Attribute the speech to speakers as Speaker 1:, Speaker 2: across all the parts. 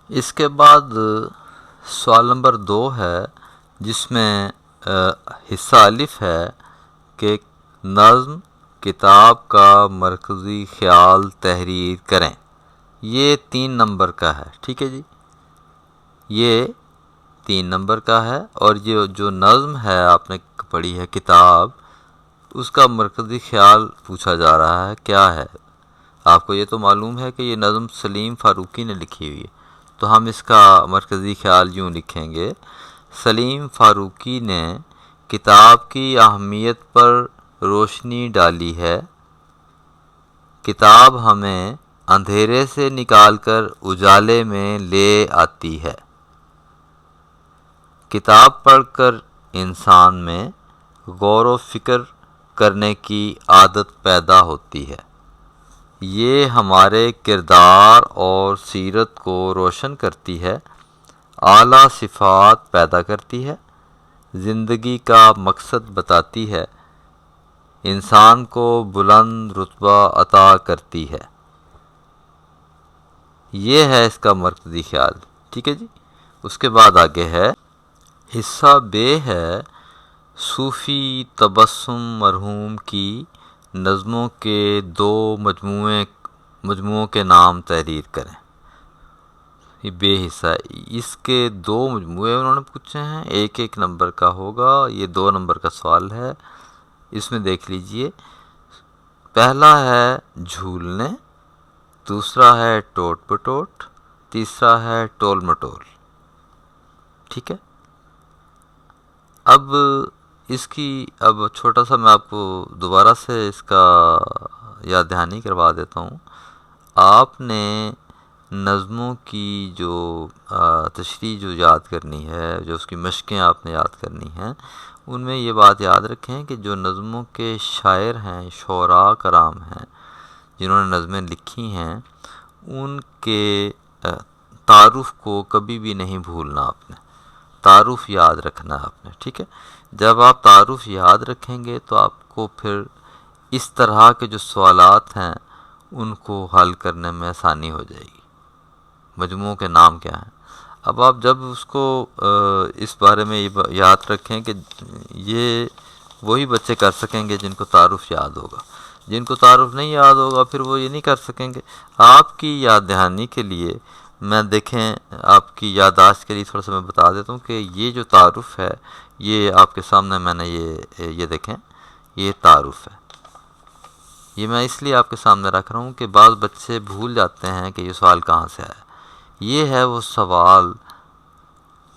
Speaker 1: اس کے بعد سوال نمبر 2 ہے، جس میں حصہ الف ہے کہ نظم کتاب کا مرکزی خیال تحریر کریں۔ یہ 3 نمبر کا ہے، ٹھیک ہے جی، یہ 3 نمبر کا ہے، اور یہ جو نظم ہے آپ نے پڑھی ہے کتاب، اس کا مرکزی خیال پوچھا جا رہا ہے کیا ہے۔ آپ کو یہ تو معلوم ہے کہ یہ نظم سلیم فاروقی نے لکھی ہوئی ہے، تو ہم اس کا مرکزی خیال یوں لکھیں گے: سلیم فاروقی نے کتاب کی اہمیت پر روشنی ڈالی ہے۔ کتاب ہمیں اندھیرے سے نکال کر اجالے میں لے آتی ہے۔ کتاب پڑھ کر انسان میں غور و فکر کرنے کی عادت پیدا ہوتی ہے۔ یہ ہمارے کردار اور سیرت کو روشن کرتی ہے، اعلیٰ صفات پیدا کرتی ہے، زندگی کا مقصد بتاتی ہے، انسان کو بلند رتبہ عطا کرتی ہے۔ یہ ہے اس کا مرکزی خیال، ٹھیک ہے جی۔ اس کے بعد آگے ہے حصہ ب ہے، صوفی تبسم مرحوم کی نظموں کے 2 مجموعوں کے نام تحریر کریں۔ یہ بے حصہ ہے، اس کے 2 مجموعے انہوں نے پوچھے ہیں، 1 نمبر کا ہوگا، یہ 2 نمبر کا سوال ہے۔ اس میں دیکھ لیجئے، پہلا ہے جھولنے، دوسرا ہے ٹوٹ بٹوٹ، تیسرا ہے ٹول مٹول، ٹھیک ہے۔ اب اس کی چھوٹا سا میں آپ کو دوبارہ سے اس کا یاد دہانی کروا دیتا ہوں۔ آپ نے نظموں کی جو تشریح جو یاد کرنی ہے، جو اس کی مشقیں آپ نے یاد کرنی ہیں، ان میں یہ بات یاد رکھیں کہ جو نظموں کے شاعر ہیں، شعراء کرام ہیں، جنہوں نے نظمیں لکھی ہیں، ان کے تعارف کو کبھی بھی نہیں بھولنا آپ نے، تعارف یاد رکھنا ہے آپ نے، ٹھیک ہے۔ جب آپ تعارف یاد رکھیں گے تو آپ کو پھر اس طرح کے جو سوالات ہیں ان کو حل کرنے میں آسانی ہو جائے گی۔ مجموعوں کے نام کیا ہیں؟ اب آپ جب اس کو اس بارے میں یاد رکھیں کہ یہ وہی بچے کر سکیں گے جن کو تعارف یاد ہوگا، جن کو تعارف نہیں یاد ہوگا پھر وہ یہ نہیں کر سکیں گے۔ آپ کی یاد دہانی کے لیے میں دیکھیں، آپ کی یادداشت کے لیے تھوڑا سا میں بتا دیتا ہوں کہ یہ جو تعارف ہے، یہ آپ کے سامنے میں نے یہ دیکھیں، یہ تعارف ہے۔ یہ میں اس لیے آپ کے سامنے رکھ رہا ہوں کہ بعض بچے بھول جاتے ہیں کہ یہ سوال کہاں سے آیا۔ یہ ہے وہ سوال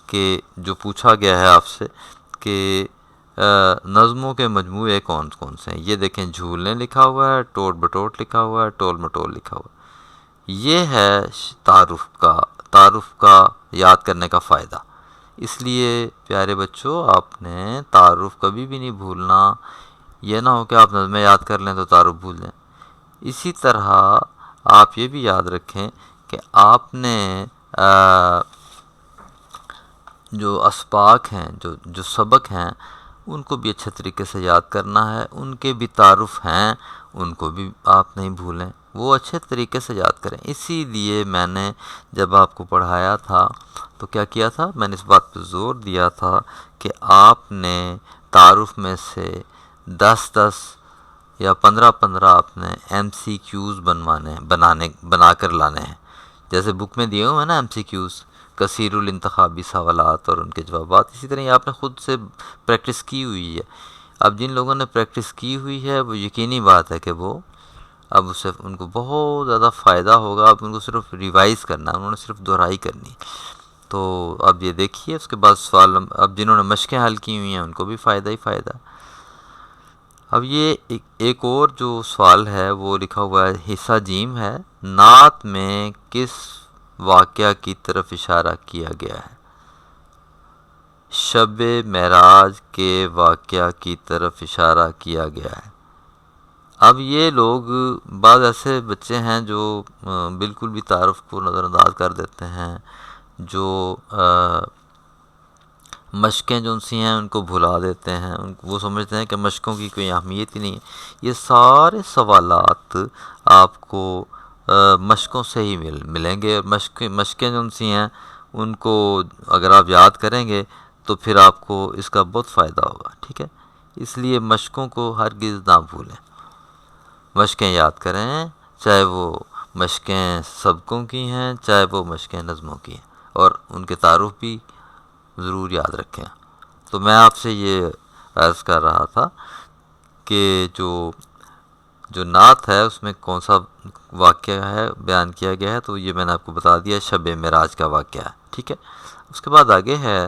Speaker 1: کہ جو پوچھا گیا ہے آپ سے کہ نظموں کے مجموعے کون کون سے ہیں۔ یہ دیکھیں، جھولنے لکھا ہوا ہے، ٹوٹ بٹوٹ لکھا ہوا ہے، ٹول مٹول لکھا ہوا ہے۔ یہ ہے تعارف کا یاد کرنے کا فائدہ۔ اس لیے پیارے بچوں، آپ نے تعارف کبھی بھی نہیں بھولنا۔ یہ نہ ہو کہ آپ نظمیں یاد کر لیں تو تعارف بھول جائیں۔ اسی طرح آپ یہ بھی یاد رکھیں کہ آپ نے جو اسباق ہیں، جو سبق ہیں، ان کو بھی اچھے طریقے سے یاد کرنا ہے۔ ان کے بھی تعارف ہیں، ان کو بھی آپ نہیں بھولیں، وہ اچھے طریقے سے یاد کریں۔ اسی لیے میں نے جب آپ کو پڑھایا تھا تو کیا کیا تھا، میں نے اس بات پہ زور دیا تھا کہ آپ نے تعارف میں سے 10 یا 15 آپ نے MCQs بنا کر لانے ہیں۔ جیسے بک میں دیے ہوئے ہیں نا MCQs، کثیر الانتخابی سوالات اور ان کے جوابات، اسی طرح یہ آپ نے خود سے پریکٹس کی ہوئی ہے۔ اب جن لوگوں نے پریکٹس کی ہوئی ہے وہ یقینی بات ہے کہ وہ اب اس سے ان کو بہت زیادہ فائدہ ہوگا۔ اب ان کو صرف ریوائز کرنا ہے، انہوں نے صرف دہرائی کرنی۔ تو اب یہ دیکھیے، اس کے بعد سوال اب جنہوں نے مشقیں حل کی ہوئی ہیں ان کو بھی فائدہ ہی فائدہ۔ اب یہ ایک اور جو سوال ہے وہ لکھا ہوا ہے، حصہ ج ہے، نعت میں کس واقعہ کی طرف اشارہ کیا گیا ہے؟ شب معراج کے واقعہ کی طرف اشارہ کیا گیا ہے۔ اب یہ لوگ، بعض ایسے بچے ہیں جو بالکل بھی تعارف کو نظر انداز کر دیتے ہیں، جو مشقیں جو سی ہیں ان کو بھلا دیتے ہیں، وہ سمجھتے ہیں کہ مشقوں کی کوئی اہمیت ہی نہیں ہے۔ یہ سارے سوالات آپ کو مشقوں سے ہی ملیں گے. مشقیں جو سی ہیں ان کو اگر آپ یاد کریں گے تو پھر آپ کو اس کا بہت فائدہ ہوگا. ٹھیک ہے، اس لیے مشقوں کو ہرگز نہ بھولیں. مشقیں یاد کریں، چاہے وہ مشقیں سبقوں کی ہیں چاہے وہ مشقیں نظموں کی ہیں، اور ان کے تعارف بھی ضرور یاد رکھیں. تو میں آپ سے یہ عرض کر رہا تھا کہ جو نعت ہے اس میں کون سا واقعہ ہے بیان کیا گیا ہے، تو یہ میں نے آپ کو بتا دیا، شب معراج کا واقعہ ہے. ٹھیک ہے، اس کے بعد آگے ہے،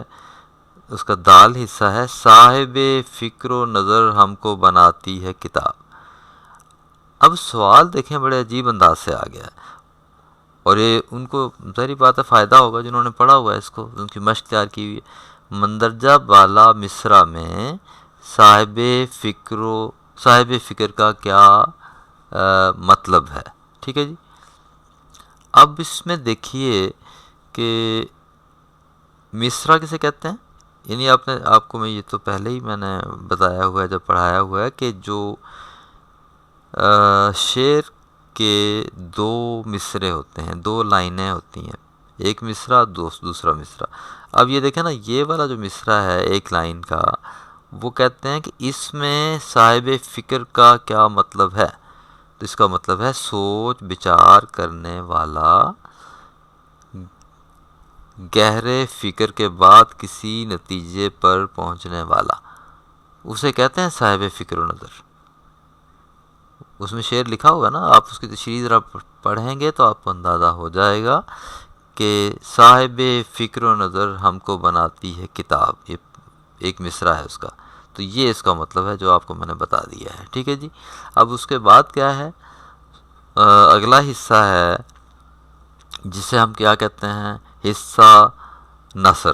Speaker 1: اس کا دال حصہ ہے، صاحب فکر و نظر ہم کو بناتی ہے کتاب. اب سوال دیکھیں بڑے عجیب انداز سے آ گیا ہے، اور یہ ان کو ظاہری بات ہے فائدہ ہوگا جنہوں نے پڑھا ہوا ہے اس کو، ان کی مشق تیار کی ہوئی ہے. مندرجہ بالا مصرع میں صاحب فکر کا کیا مطلب ہے. ٹھیک ہے جی. اب اس میں دیکھیے کہ مصرع کسے کہتے ہیں. یعنی آپ کو میں یہ تو پہلے ہی میں نے بتایا ہوا ہے، جب پڑھایا ہوا ہے، کہ جو شعر کے دو مصرے ہوتے ہیں، دو لائنیں ہوتی ہیں، ایک مصرع دوسرا مصرع. اب یہ دیکھیں نا، یہ والا جو مصرع ہے ایک لائن کا، وہ کہتے ہیں کہ اس میں صاحب فکر کا کیا مطلب ہے. تو اس کا مطلب ہے سوچ بچار کرنے والا، گہرے فکر کے بعد کسی نتیجے پر پہنچنے والا، اسے کہتے ہیں صاحب فکر و نظر. اس میں شعر لکھا ہوگا نا، آپ اس کی تشریح ذرا پڑھیں گے تو آپ کو اندازہ ہو جائے گا کہ صاحب فکر و نظر ہم کو بناتی ہے کتاب، یہ ایک مصرع ہے اس کا. تو یہ اس کا مطلب ہے جو آپ کو میں نے بتا دیا ہے. ٹھیک ہے جی. اب اس کے بعد کیا ہے، اگلا حصہ ہے جسے ہم کیا کہتے ہیں، حصہ نثر.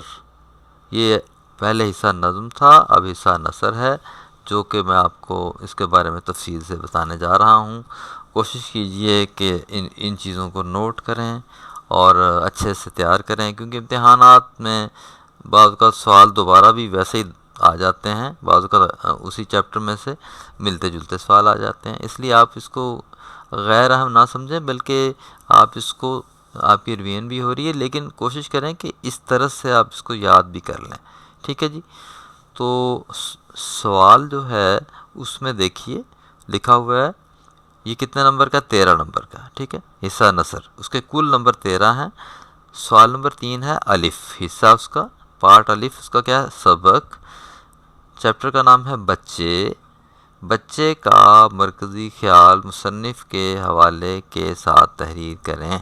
Speaker 1: یہ پہلے حصہ نظم تھا، اب حصہ نثر ہے، جو کہ میں آپ کو اس کے بارے میں تفصیل سے بتانے جا رہا ہوں. کوشش کیجئے کہ ان چیزوں کو نوٹ کریں اور اچھے سے تیار کریں، کیونکہ امتحانات میں بعض کا سوال دوبارہ بھی ویسے ہی آ جاتے ہیں، بعض کا اسی چیپٹر میں سے ملتے جلتے سوال آ جاتے ہیں. اس لیے آپ اس کو غیر اہم نہ سمجھیں، بلکہ آپ اس کو، آپ کی ریویژن بھی ہو رہی ہے، لیکن کوشش کریں کہ اس طرح سے آپ اس کو یاد بھی کر لیں. ٹھیک ہے جی. تو سوال جو ہے اس میں دیکھیے لکھا ہوا ہے، یہ کتنے نمبر کا، 13 نمبر کا. ٹھیک ہے، حصہ نثر، اس کے کل نمبر 13 ہیں. سوال نمبر 3 ہے الف، حصہ اس کا پارٹ الف، اس کا کیا ہے، سبق. چیپٹر کا نام ہے بچے. بچے کا مرکزی خیال مصنف کے حوالے کے ساتھ تحریر کریں.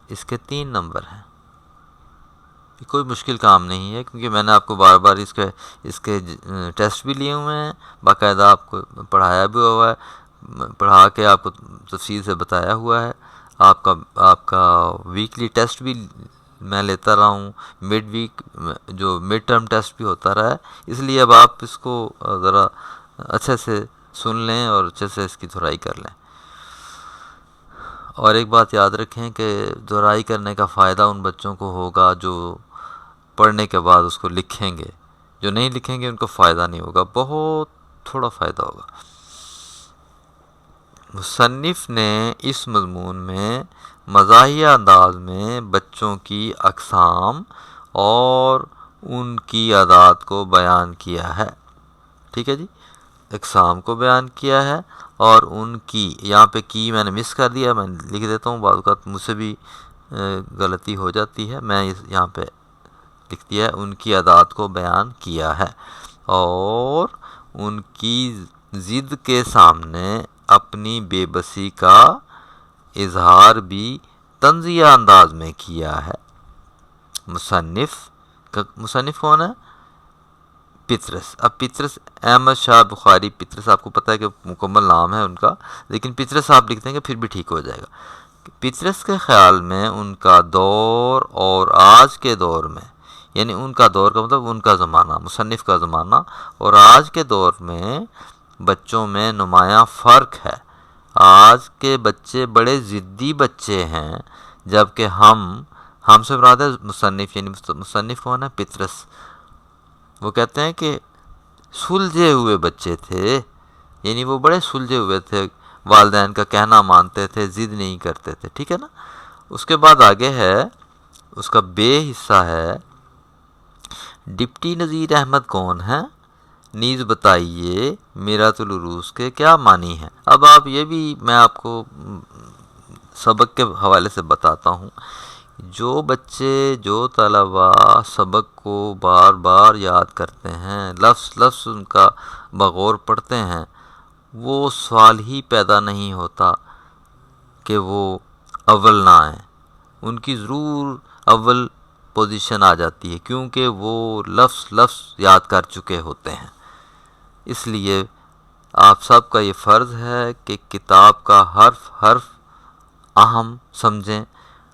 Speaker 1: اس کے 3 نمبر ہیں. یہ کوئی مشکل کام نہیں ہے، کیونکہ میں نے آپ کو بار بار اس کے ٹیسٹ بھی لیے ہوئے ہیں، باقاعدہ آپ کو پڑھایا بھی ہوا ہے، پڑھا کے آپ کو تفصیل سے بتایا ہوا ہے. آپ کا ویکلی ٹیسٹ بھی میں لیتا رہا ہوں، مڈ ویک جو مڈ ٹرم ٹیسٹ بھی ہوتا رہا ہے. اس لیے اب آپ اس کو ذرا اچھے سے سن لیں اور اچھے سے اس کی دہرائی کر لیں. اور ایک بات یاد رکھیں کہ دہرائی کرنے کا فائدہ ان بچوں کو ہوگا جو پڑھنے کے بعد اس کو لکھیں گے. جو نہیں لکھیں گے ان کو فائدہ نہیں ہوگا، بہت تھوڑا فائدہ ہوگا. مصنف نے اس مضمون میں مزاحیہ انداز میں بچوں کی اقسام اور ان کی عادات کو بیان کیا ہے. ٹھیک ہے جی، اقسام کو بیان کیا ہے، اور ان کی، یہاں پہ کی میں نے مس کر دیا، میں لکھ دیتا ہوں، بعض اوقات مجھ سے بھی غلطی ہو جاتی ہے، میں یہاں پہ لکھ دیا ہے، ان کی عادات کو بیان کیا ہے، اور ان کی ضد کے سامنے اپنی بے بسی کا اظہار بھی طنزیہ انداز میں کیا ہے. مصنف کون ہے، پطرس. اب پطرس احمد شاہ بخاری پطرس، آپ کو پتہ ہے کہ مکمل نام ہے ان کا، لیکن پطرس آپ لکھ دیں گے پھر بھی ٹھیک ہو جائے گا. پطرس کے خیال میں ان کا دور اور آج کے دور میں، یعنی ان کا دور کا مطلب ان کا زمانہ، مصنف کا زمانہ، اور آج کے دور میں بچوں میں نمایاں فرق ہے. آج کے بچے بڑے ضدی بچے ہیں، جبکہ ہم سے مراد ہے مصنف، یعنی مصنف کون ہے، پطرس. وہ کہتے ہیں کہ سلجھے ہوئے بچے تھے، یعنی وہ بڑے سلجھے ہوئے تھے، والدین کا کہنا مانتے تھے، ضد نہیں کرتے تھے، ٹھیک ہے نا۔ اس کے بعد آگے ہے اس کا بے حصہ ہے، ڈپٹی نذیر احمد کون ہے، نیز بتائیے میرات العروس کے کیا معنی ہیں۔ اب آپ یہ بھی میں آپ کو سبق کے حوالے سے بتاتا ہوں، جو بچے جو طلبہ سبق کو بار بار یاد کرتے ہیں، لفظ لفظ ان کا بغور پڑھتے ہیں، وہ سوال ہی پیدا نہیں ہوتا کہ وہ اول نہ آئیں، ان کی ضرور اول پوزیشن آ جاتی ہے، کیونکہ وہ لفظ لفظ یاد کر چکے ہوتے ہیں۔ اس لیے آپ سب کا یہ فرض ہے کہ کتاب کا حرف حرف اہم سمجھیں،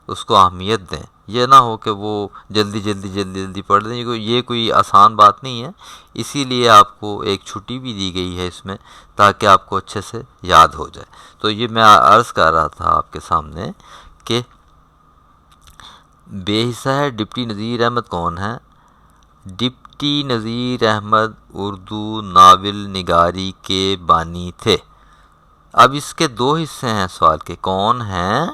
Speaker 1: اس کو اہمیت دیں، یہ نہ ہو کہ وہ جلدی پڑھ دیں، یہ کوئی آسان بات نہیں ہے۔ اسی لیے آپ کو ایک چھٹی بھی دی گئی ہے اس میں، تاکہ آپ کو اچھے سے یاد ہو جائے۔ تو یہ میں عرض کر رہا تھا آپ کے سامنے کہ بے حصہ ہے، ڈپٹی نذیر احمد کون ہے؟ ڈپٹی نذیر احمد اردو ناول نگاری کے بانی تھے۔ اب اس کے دو حصے ہیں سوال کے، کون ہیں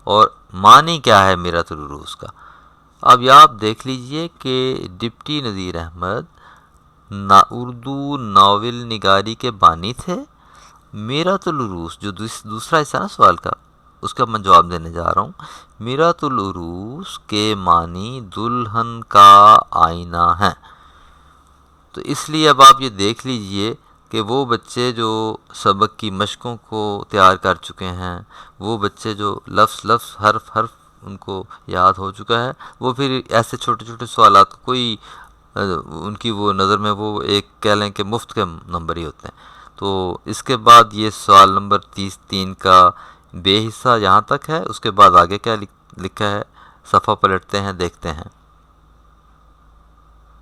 Speaker 1: اور معنی کیا ہے میرات العروس کا۔ اب یہ آپ دیکھ لیجئے کہ ڈپٹی نذیر احمد اردو ناول نگاری کے بانی تھے۔ میرات العروس جو دوسرا حصہ نا سوال کا، اس کا میں جواب دینے جا رہا ہوں۔ میرات العروس کے معنی دلہن کا آئینہ ہے۔ تو اس لیے اب آپ یہ دیکھ لیجئے کہ وہ بچے جو سبق کی مشقوں کو تیار کر چکے ہیں، وہ بچے جو لفظ لفظ حرف حرف ان کو یاد ہو چکا ہے، وہ پھر ایسے چھوٹے چھوٹے سوالات کوئی ان کی وہ نظر میں وہ ایک کہہ لیں کہ مفت کے نمبر ہی ہوتے ہیں۔ تو اس کے بعد یہ سوال نمبر 33 کا بے حصہ یہاں تک ہے۔ اس کے بعد آگے کیا لکھا ہے، صفحہ پلٹتے ہیں، دیکھتے ہیں۔